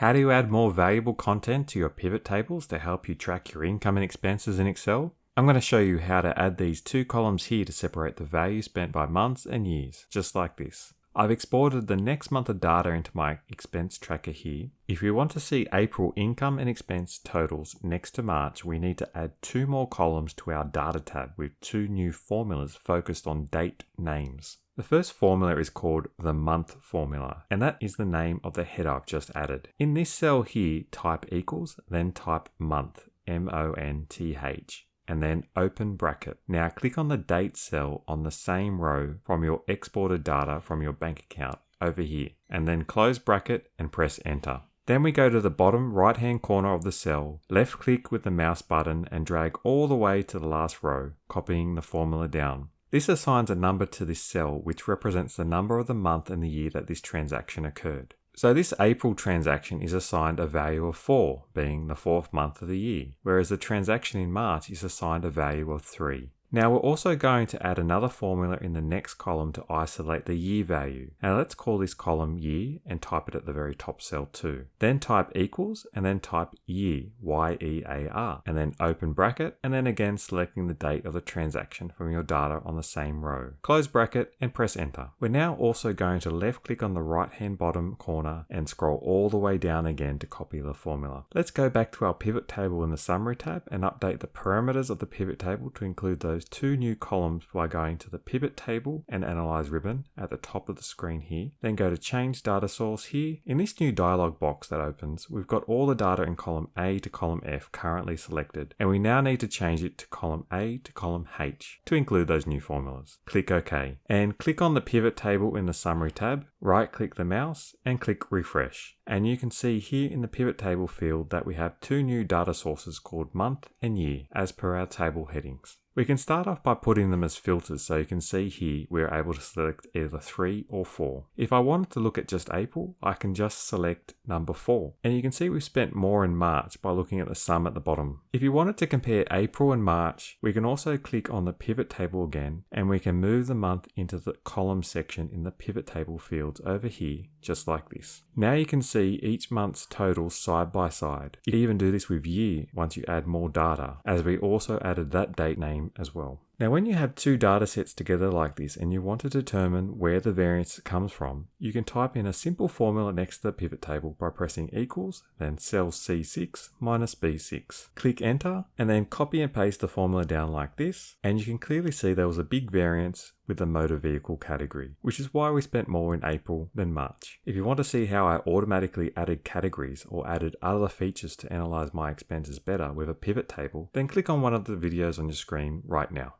How do you add more valuable content to your pivot tables to help you track your income and expenses in Excel? I'm going to show you how to add these two columns here to separate the value spent by months and years, just like this. I've exported the next month of data into my expense tracker here. If we want to see April income and expense totals next to March, we need to add two more columns to our data tab with two new formulas focused on date names. The first formula is called the month formula, and that is the name of the header I've just added. In this cell here, type equals, then type month, M-O-N-T-H. And then open bracket. Now click on the date cell on the same row from your exported data from your bank account over here, and then close bracket and press enter. Then we go to the bottom right hand corner of the cell, left click with the mouse button and drag all the way to the last row, copying the formula down. This assigns a number to this cell which represents the number of the month and the year that this transaction occurred. So this April transaction is assigned a value of 4, being the 4th month of the year, whereas the transaction in March is assigned a value of 3. Now we're also going to add another formula in the next column to isolate the year value. Now let's call this column year and type it at the very top cell too. Then type equals and then type year, Y-E-A-R, and then open bracket and then again selecting the date of the transaction from your data on the same row. Close bracket and press enter. We're now also going to left click on the right hand bottom corner and scroll all the way down again to copy the formula. Let's go back to our pivot table in the summary tab and update the parameters of the pivot table to include those two new columns by going to the pivot table and analyze ribbon at the top of the screen here. Then go to change data source here. In this new dialog box that opens, we've got all the data in column A to column F currently selected, and we now need to change it to column A to column H to include those new formulas. Click OK and click on the pivot table in the summary tab, right click the mouse and click refresh. And you can see here in the pivot table field that we have two new data sources called month and year as per our table headings. We can start off by putting them as filters, so you can see here we're able to select either 3 or 4. If I wanted to look at just April, I can just select number 4. And you can see we've spent more in March by looking at the sum at the bottom. If you wanted to compare April and March, we can also click on the pivot table again, and we can move the month into the column section in the pivot table fields over here, just like this. Now you can see each month's totals side by side. You can even do this with year once you add more data, as we also added that date name as well. Now when you have two data sets together like this and you want to determine where the variance comes from, you can type in a simple formula next to the pivot table by pressing equals, then cell C6 minus B6. Click enter and then copy and paste the formula down like this, and you can clearly see there was a big variance with the motor vehicle category, which is why we spent more in April than March. If you want to see how I automatically added categories or added other features to analyze my expenses better with a pivot table, then click on one of the videos on your screen right now.